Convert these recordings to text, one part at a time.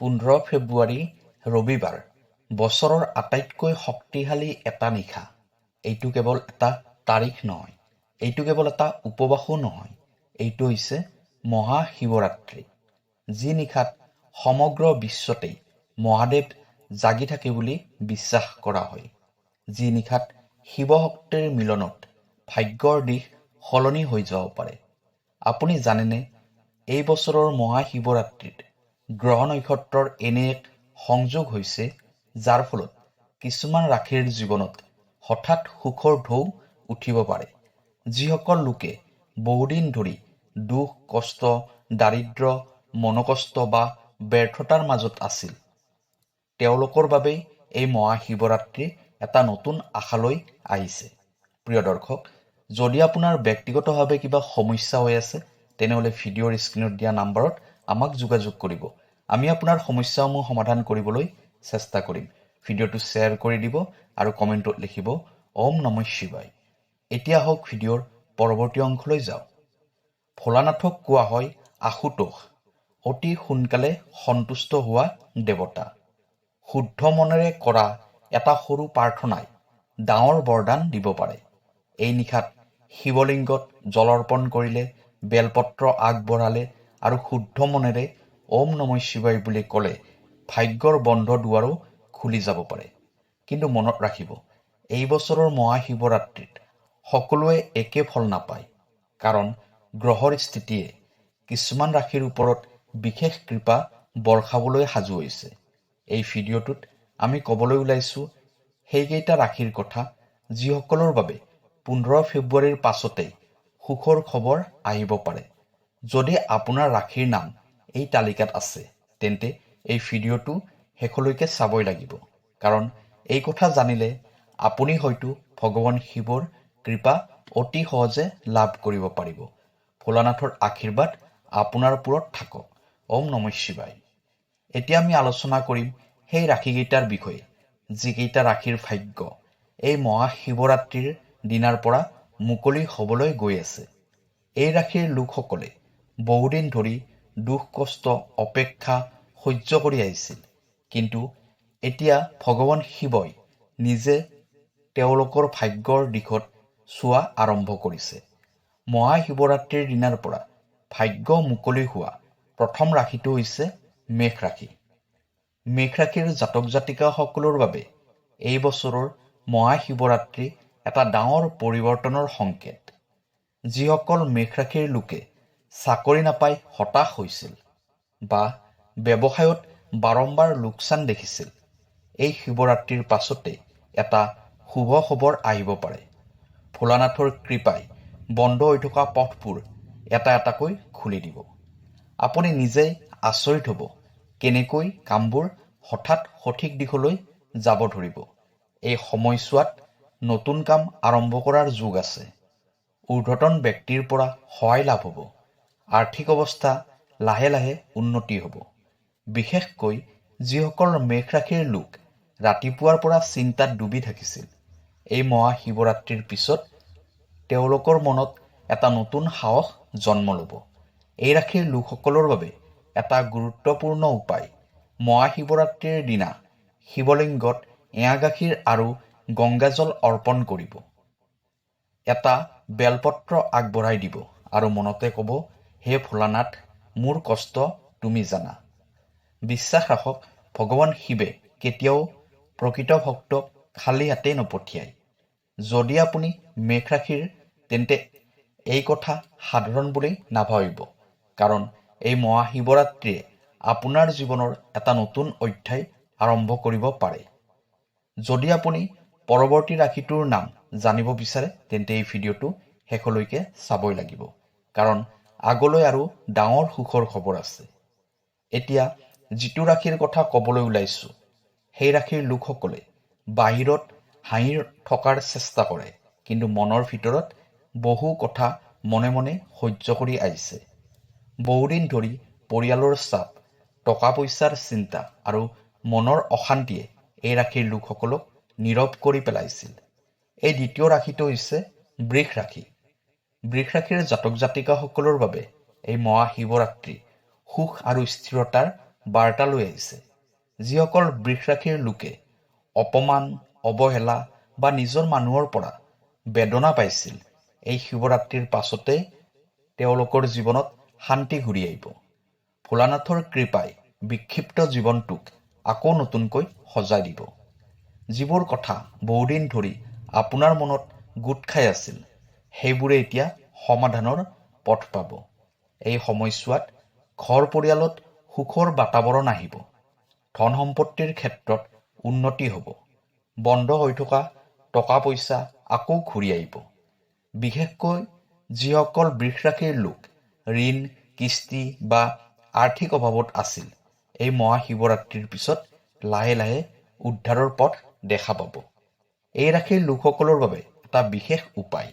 15 ফেব্ৰুৱাৰী ৰবিবাৰ বছৰৰ আটাইতকৈ শক্তিশালী এটা নিশা। এইটো কেৱল এটা তাৰিখ নহয়, এইটো কেৱল এটা উপবাসো নহয়, এইটো হৈছে মহাশিৱৰাত্ৰি, যি নিশাত সমগ্ৰ বিশ্বতেই মহাদেৱ জাগি থাকে বুলি বিশ্বাস কৰা হয়। যি নিশাত শিৱশক্তিৰ মিলনত ভাগ্যৰ দিশ সলনি হৈ যাব পাৰে। আপুনি জানেনে, এই বছৰৰ মহাশিৱৰাত্ৰিত গ্ৰহ নক্ষত্ৰৰ এনে এক সংযোগ হৈছে যাৰ ফলত কিছুমান ৰাশিৰ জীৱনত হঠাৎ সুখৰ ঢৌ উঠিব পাৰে। যিসকল লোকে বহুদিন ধৰি দুখ, কষ্ট, দাৰিদ্ৰ্য, মনোকষ্ট বা ব্যৰ্থতাৰ মাজত আছিল, তেওঁলোকৰ বাবেই এই মহাশিৱৰাত্ৰি এটা নতুন আশালৈ আহিছে। প্ৰিয় দৰ্শক, যদি আপোনাৰ ব্যক্তিগতভাৱে কিবা সমস্যা হৈ আছে, তেনেহ'লে ভিডিঅ'ৰ স্ক্ৰীণত দিয়া নম্বৰত আমাক যোগাযোগ কৰিব। আমি আপোনাৰ সমস্যাসমূহ সমাধান কৰিবলৈ চেষ্টা কৰিম। ভিডিঅ'টো শ্বেয়াৰ কৰি দিব আৰু কমেণ্টত লিখিব ওম নমঃ শিৱায়। এতিয়া আহক ভিডিঅ'ৰ পৰৱৰ্তী অংশলৈ যাওঁ। ভোলানাথক কোৱা হয় আশুতোষ, অতি সোনকালে সন্তুষ্ট হোৱা দেৱতা। শুদ্ধ মনেৰে কৰা এটা সৰু প্ৰাৰ্থনাই ডাঙৰ বৰদান দিব পাৰে। এই নিশাত শিৱলিংগত জল অৰ্পণ কৰিলে, বেলপত্ৰ আগবঢ়ালে আৰু শুদ্ধ মনেৰে ওম নমঃ শিৱায় বুলি ক'লে ভাগ্যৰ বন্ধ দুৱাৰো খুলি যাব পাৰে। কিন্তু মনত ৰাখিব, এই বছৰৰ মহাশিৱৰাত্ৰিত সকলোৱে একে ফল নাপায়, কাৰণ গ্ৰহৰ স্থিতিয়ে কিছুমান ৰাশিৰ ওপৰত বিশেষ কৃপা বৰ্ষাবলৈ সাজু হৈছে। এই ভিডিঅ'টোত আমি ক'বলৈ ওলাইছোঁ সেইকেইটা ৰাশিৰ কথা, যিসকলৰ বাবে 15 ফেব্ৰুৱাৰীৰ পাছতেই সুখৰ খবৰ আহিব পাৰে। যদি আপোনাৰ ৰাশিৰ নাম এই তালিকাত আছে, তেন্তে এই ভিডিঅ'টো শেষলৈকে চাবই লাগিব, কাৰণ এই কথা জানিলে আপুনি হয়তো ভগৱান শিৱৰ কৃপা অতি সহজে লাভ কৰিব পাৰিব। ভোলানাথৰ আশীৰ্বাদ আপোনাৰ ওপৰত থাকক। ওম নমঃ শিৱায়। এতিয়া আমি আলোচনা কৰিম সেই ৰাশিকেইটাৰ বিষয়ে, যিকেইটা ৰাশিৰ ভাগ্য এই মহাশিৱৰাত্ৰিৰ দিনাৰ পৰা মুকলি হ'বলৈ গৈ আছে। এই ৰাশিৰ লোকসকলে বহুদিন ধৰি দুখ, কষ্ট, অপেক্ষা সহ্য কৰি আহিছিল, কিন্তু এতিয়া ভগৱান শিৱই নিজে তেওঁলোকৰ ভাগ্যৰ দিশত চোৱা আৰম্ভ কৰিছে। মহাশিৱৰাত্ৰিৰ দিনাৰ পৰা ভাগ্য মুকলি হোৱা প্ৰথম ৰাশিটো হৈছে মেষ ৰাশি। মেষ ৰাশিৰ জাতক জাতিকাসকলৰ বাবে এই বছৰৰ মহাশিৱৰাত্ৰি এটা ডাঙৰ পৰিৱৰ্তনৰ সংকেত। যিসকল মেষ ৰাশিৰ লোকে চাকৰি নাপাই হতাশ হৈছিল বা ব্যৱসায়ত বাৰম্বাৰ লোকচান দেখিছিল, এই শিৱৰাত্ৰিৰ পাছতে এটা শুভ খবৰ আহিব পাৰে। ভোলানাথৰ কৃপাই বন্ধ হৈ থকা পথবোৰ এটা এটাকৈ খুলি দিব। আপুনি নিজেই আচৰিত হ'ব কেনেকৈ কামবোৰ হঠাৎ সঠিক দিশলৈ যাব ধৰিব। এই সময়ছোৱাত নতুন কাম আৰম্ভ কৰাৰ যোগ আছে। ঊৰ্ধ্বতন ব্যক্তিৰ পৰা সহায় লাভ হ'ব। আৰ্থিক অৱস্থা লাহে লাহে উন্নতি হ'ব। বিশেষকৈ যিসকল মেষ ৰাশিৰ লোক ৰাতিপুৱাৰ পৰা চিন্তাত ডুবি থাকিছিল, এই মহাশিৱৰাত্ৰিৰ পিছত তেওঁলোকৰ মনত এটা নতুন সাহস জন্ম ল'ব। এই ৰাশিৰ লোকসকলৰ বাবে এটা গুৰুত্বপূৰ্ণ উপায়, মহাশিৱৰাত্ৰিৰ দিনা শিৱলিংগত এৱা গাখীৰ আৰু গংগাজল অৰ্পণ কৰিব। এটা বেলপত্ৰ আগবঢ়াই দিব আৰু মনতে ক'ব, হে ভোলানাথ, মোৰ কষ্ট তুমি জানা। বিশ্বাস ৰাখক, ভগৱান শিৱে কেতিয়াও প্ৰকৃত ভক্তক খালী হাতে নপঠিয়ায়। যদি আপুনি মেষ ৰাশিৰ, তেন্তে এই কথা সাধাৰণ বুলি নাভাবিব, কাৰণ এই মহাশিৱৰাত্ৰিয়ে আপোনাৰ জীৱনৰ এটা নতুন অধ্যায় আৰম্ভ কৰিব পাৰে। যদি আপুনি পৰৱৰ্তী ৰাশিটোৰ নাম জানিব বিচাৰে, তেন্তে এই ভিডিঅ'টো শেষলৈকে চাবই লাগিব, কাৰণ আগলৈ আৰু ডাঙৰ সুখৰ খবৰ আছে। এতিয়া যিটো ৰাশিৰ কথা ক'বলৈ ওলাইছোঁ, সেই ৰাশিৰ লোকসকলে বাহিৰত হাঁহি থকাৰ চেষ্টা কৰে, কিন্তু মনৰ ভিতৰত বহু কথা মনে মনে সহ্য কৰি আহিছে। বহুদিন ধৰি পৰিয়ালৰ চাপ, টকা পইচাৰ চিন্তা আৰু মনৰ অশান্তিয়ে এই ৰাশিৰ লোকসকলক নীৰৱ কৰি পেলাইছিল। এই দ্বিতীয় ৰাশিটো হৈছে বৃষ ৰাশি। বৃষ ৰাশিৰ জাতক জাতিকাসকলৰ বাবে এই মহাশিৱৰাত্ৰি সুখ আৰু স্থিৰতাৰ বাৰ্তা লৈ আহিছে। যিসকল বৃষৰাশিৰ লোকে অপমান, অৱহেলা বা নিজৰ মানুহৰ পৰা বেদনা পাইছিল, এই শিৱৰাত্ৰিৰ পাছতে তেওঁলোকৰ জীৱনত শান্তি ঘূৰি আহিব। ভোলানাথৰ কৃপাই বিক্ষিপ্ত জীৱনটোক আকৌ নতুনকৈ সজাই দিব। যিবোৰ কথা বহুদিন ধৰি আপোনাৰ মনত গোট খাই আছিল, সেইবোৰে এতিয়া সমাধানৰ পথ পাব। এই সময়ছোৱাত ঘৰ পৰিয়ালত সুখৰ বাতাৱৰণ আহিব। ধন সম্পত্তিৰ ক্ষেত্ৰত উন্নতি হ'ব। বন্ধ হৈ থকা টকা পইচা আকৌ ঘূৰি আহিব। বিশেষকৈ যিসকল বৃষৰাশিৰ লোক ঋণ, কিস্তি বা আৰ্থিক অভাৱত আছিল, এই মহাশিৱৰাত্ৰিৰ পিছত লাহে লাহে উদ্ধাৰৰ পথ দেখা পাব। এই ৰাশিৰ লোকসকলৰ বাবে এটা বিশেষ উপায়।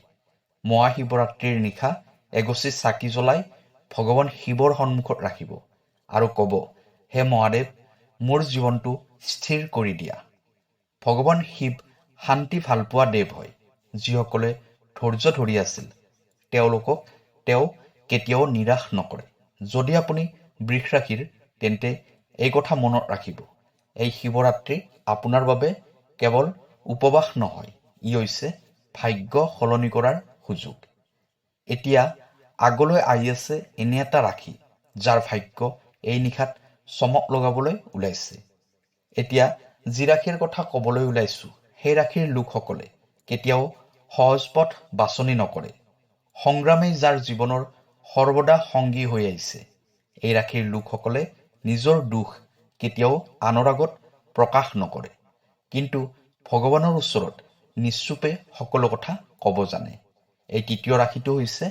মহাশিৱৰাত্ৰিৰ নিশা এগছি চাকি জ্বলাই ভগৱান শিৱৰ সন্মুখত ৰাখিব আৰু ক'ব, হে মহাদেৱ, মোৰ জীৱনটো স্থিৰ কৰি দিয়া। ভগৱান শিৱ শান্তি ভালপোৱা দেৱ হয়। যিসকলে ধৈৰ্য ধৰি আছিল, তেওঁলোকক তেওঁ কেতিয়াও নিৰাশ নকৰে। যদি আপুনি বৃষৰাশিৰ, তেন্তে এই কথা মনত ৰাখিব, এই শিৱৰাত্ৰি আপোনাৰ বাবে কেৱল উপবাস নহয়, ই হৈছে ভাগ্য সলনি কৰাৰ সুযোগ। এতিয়া আগলৈ আহি আছে এনে এটা ৰাশি, যাৰ ভাগ্য এই নিশাত চমক লগাবলৈ ওলাইছে। এতিয়া যি ৰাশিৰ কথা ক'বলৈ ওলাইছো, সেই ৰাশিৰ লোকসকলে কেতিয়াও সহজ পথ বাছনি নকৰে। সংগ্ৰামেই যাৰ জীৱনৰ সৰ্বদা সংগী হৈ আহিছে। এই ৰাশিৰ লোকসকলে নিজৰ দুখ কেতিয়াও আনৰ আগত প্ৰকাশ নকৰে, কিন্তু ভগৱানৰ ওচৰত নিশ্চুপে সকলো কথা ক'ব জানে। এই তৃতীয় ৰাশিটো হৈছে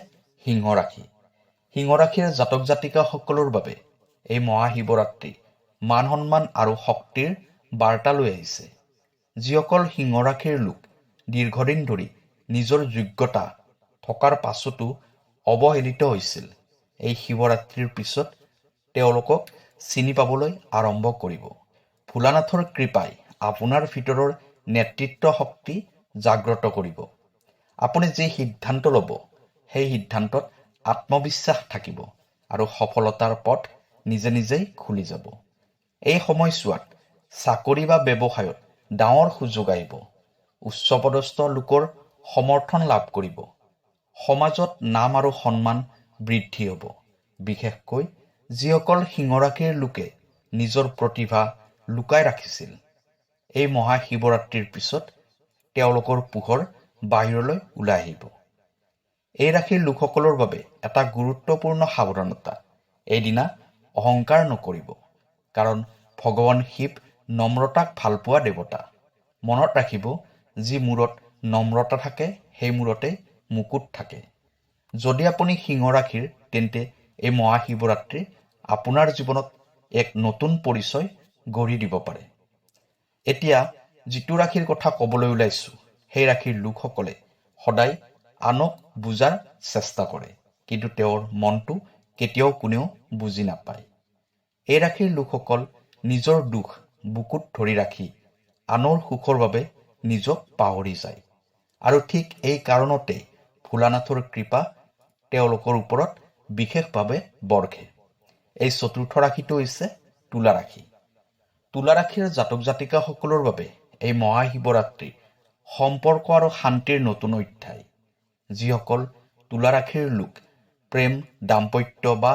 সিংহ ৰাশি। সিংহ ৰাশিৰ জাতক জাতিকাসকলৰ বাবে এই মহাশিৱৰাত্ৰি মান সন্মান আৰু শক্তিৰ বাৰ্তা লৈ আহিছে। যিসকল সিংহ ৰাশিৰ লোক দীৰ্ঘদিন ধৰি নিজৰ যোগ্যতা থকাৰ পাছতো অৱহেলিত হৈছিল, এই শিৱৰাত্ৰিৰ পিছত তেওঁলোকক চিনি পাবলৈ আৰম্ভ কৰিব। ভোলানাথৰ কৃপাই আপোনাৰ ভিতৰৰ নেতৃত্ব শক্তি জাগ্ৰত কৰিব। আপুনি যি সিদ্ধান্ত ল'ব, সেই সিদ্ধান্তত আত্মবিশ্বাস থাকিব আৰু সফলতাৰ পথ নিজে নিজেই খুলি যাব। এই সময়ছোৱাত চাকৰি বা ব্যৱসায়ত ডাঙৰ সুযোগ আহিব। উচ্চপদস্থ লোকৰ সমৰ্থন লাভ কৰিব। সমাজত নাম আৰু সন্মান বৃদ্ধি হ'ব। বিশেষকৈ যিসকল সিংহ ৰাশিৰ লোকে নিজৰ প্ৰতিভা লুকাই ৰাখিছিল, এই মহাশিৱৰাত্ৰিৰ পিছত তেওঁলোকৰ পোহৰ বাহিৰলৈ ওলাই আহিব। এই ৰাশিৰ লোকসকলৰ বাবে এটা গুৰুত্বপূৰ্ণ সাৱধানতা, এইদিনা অহংকাৰ নকৰিব, কাৰণ ভগৱান শিৱ নম্ৰতাক ভালপোৱা দেৱতা। মনত ৰাখিব, যি মূৰত নম্ৰতা থাকে, সেই মূৰতে মুকুট থাকে। যদি আপুনি সিংহ ৰাশিৰ, তেন্তে এই মহাশিৱৰাত্ৰি আপোনাৰ জীৱনত এক নতুন পৰিচয় গঢ়ি দিব পাৰে। এতিয়া যিটো ৰাশিৰ কথা ক'বলৈ ওলাইছো, সেই ৰাশিৰ লোকসকলে সদায় আনক বুজাৰ চেষ্টা কৰে, কিন্তু তেওঁৰ মনটো কেতিয়াও কোনেও বুজি নাপায়। এই ৰাশিৰ লোকসকল নিজৰ দুখ বুকুত ধৰি ৰাখি আনৰ সুখৰ বাবে নিজক পাহৰি যায়। আৰু ঠিক এই কাৰণতে ভোলানাথৰ কৃপা তেওঁলোকৰ ওপৰত বিশেষভাৱে বৰ্ষে। এই চতুৰ্থ ৰাশিটো হৈছে তুলা ৰাশি। তুলা ৰাশিৰ জাতক জাতিকাসকলৰ বাবে এই মহাশিৱৰাত্ৰি সম্পৰ্ক আৰু শান্তিৰ নতুন অধ্যায়। যিসকল তুলা ৰাশিৰ লোক প্ৰেম, দাম্পত্য বা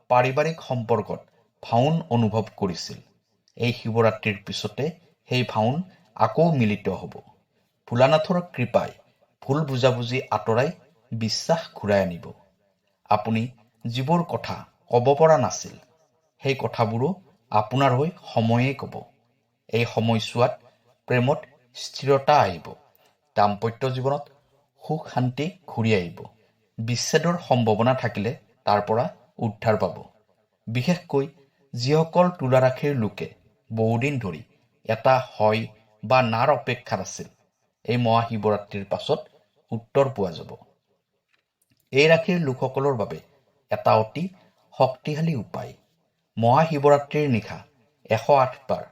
পাৰিবাৰিক সম্পৰ্কত ভাউন অনুভৱ কৰিছিল, এই শিৱৰাত্ৰিৰ পিছতে সেই ভাউন আকৌ মিলিত হ'ব। ভোলানাথৰ কৃপাই ভুল বুজাবুজি আঁতৰাই বিশ্বাস ঘূৰাই আনিব। আপুনি যিবোৰ কথা ক'ব পৰা নাছিল, সেই কথাবোৰো আপোনাৰ হৈ সময়ে ক'ব। এই সময়ছোৱাত প্ৰেমত স্থিৰতা আহিব। দাম্পত্য জীৱনত সুখ শান্তি ঘূৰি আহিব। বিচ্ছেদৰ সম্ভাৱনা থাকিলে তাৰ পৰা উদ্ধাৰ পাব। বিশেষকৈ যিসকল তুলা ৰাশিৰ লোকে বহুদিন ধৰি এটা হয় বা নাৰ অপেক্ষাত আছিল, এই মহাশিৱৰাত্ৰিৰ পাছত উত্তৰ পোৱা যাব। এই ৰাশিৰ লোকসকলৰ বাবে এটা অতি শক্তিশালী উপায়। মহাশিৱৰাত্ৰিৰ নিশা 108 বাৰ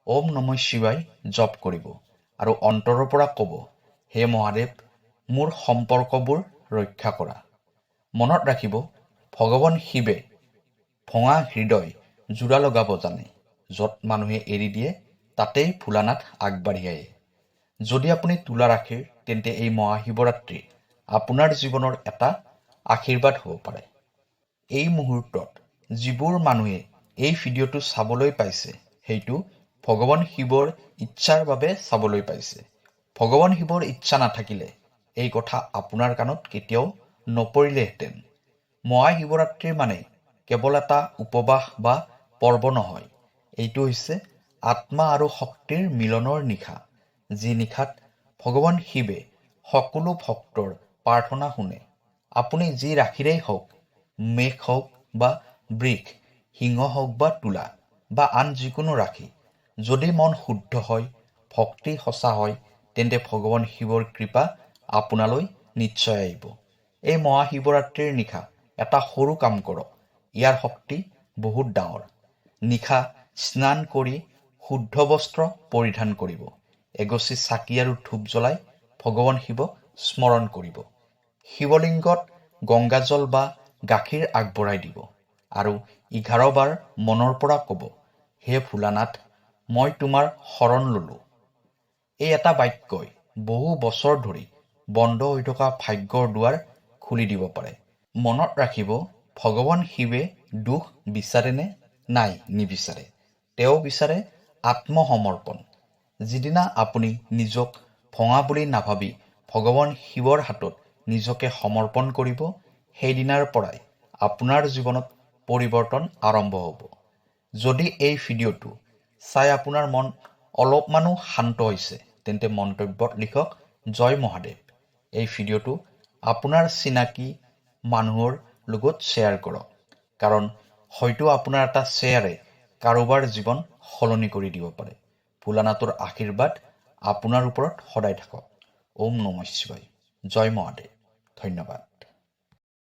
ওম নমঃ শিৱায় জপ কৰিব আৰু অন্তৰৰ পৰা ক'ব, হে মহাদেৱ, মোৰ সম্পৰ্কবোৰ ৰক্ষা কৰা। মনত ৰাখিব, ভগৱান শিৱে ভঙা হৃদয় যোৰা লগাব জানে। য'ত মানুহে এৰি দিয়ে তাতেই ভোলানাথ আগবাঢ়ি আহে। যদি আপুনি তুলা ৰাখে তেন্তে এই মহাশিৱৰাত্ৰি আপোনাৰ জীৱনৰ এটা আশীৰ্বাদ হ'ব পাৰে। এই মুহূৰ্তত যিবোৰ মানুহে এই ভিডিঅ'টো চাবলৈ পাইছে সেইটো ভগৱান শিৱৰ ইচ্ছাৰ বাবে চাবলৈ পাইছে। ভগৱান শিৱৰ ইচ্ছা নাথাকিলে এই কথা আপোনাৰ কাণত কেতিয়াও নপৰিলেহেঁতেন। মহাশিৱৰাত্ৰিৰ মানে কেৱল এটা উপবাস বা পৰ্ব নহয়, এইটো হৈছে আত্মা আৰু শক্তিৰ মিলনৰ নিশা, যি নিশাত ভগৱান শিৱে সকলো ভক্তৰ প্ৰাৰ্থনা শুনে। আপুনি যি ৰাশিৰেই হওক, মেষ হওক বা বৃষ, সিংহ হওক বা তুলা বা আন যিকোনো ৰাশি, যদি মন শুদ্ধ হয়, ভক্তি সঁচা হয়, তেন্তে ভগৱান শিৱৰ কৃপা আপোনালৈ নিশ্চয় আহিব। এই মহাশিৱৰাত্ৰিৰ নিশা এটা সৰু কাম কৰক, ইয়াৰ শক্তি বহুত ডাঙৰ। নিশা স্নান কৰি শুদ্ধ বস্ত্ৰ পৰিধান কৰিব, এগছি চাকি আৰু ধূপ জ্বলাই ভগৱান শিৱক স্মৰণ কৰিব। শিৱলিংগত গংগাজল বা গাখীৰ আগবঢ়াই দিব আৰু 11 বাৰ মনৰ পৰা ক'ব, হে ভোলানাথ, মই তোমাৰ শৰণ ললো। এই এটা বাক্যই বহু বছৰ ধৰি বন্ধ হৈ থকা ভাগ্যৰ দুৱাৰ খুলি দিব পাৰে। মনত ৰাখিব, ভগৱান শিৱে দুখ বিচাৰেনে? নাই, নিবিচাৰে। তেওঁ বিচাৰে আত্মসমৰ্পণ। যিদিনা আপুনি নিজক ভঙা বুলি নাভাবি ভগৱান শিৱৰ হাতত নিজকে সমৰ্পণ কৰিব, সেইদিনাৰ পৰাই আপোনাৰ জীৱনত পৰিৱৰ্তন আৰম্ভ হ'ব। যদি এই ভিডিঅ'টো চাই আপোনাৰ মন অলপমানো শান্ত হৈছে, তেন্তে মন্তব্যত লিখক জয় মহাদেৱ। এই ভিডিঅ'টো আপোনাৰ চিনাকি মানুহৰ লগত শ্বেয়াৰ কৰক, কাৰণ হয়তো আপোনাৰ এটা শ্বেয়াৰে কাৰোবাৰ জীৱন সলনি কৰি দিব পাৰে। ভোলানাথৰ আশীৰ্বাদ আপোনাৰ ওপৰত সদায় থাকক। ওম নমঃ শিৱায়। জয় মহাদেৱ। ধন্যবাদ।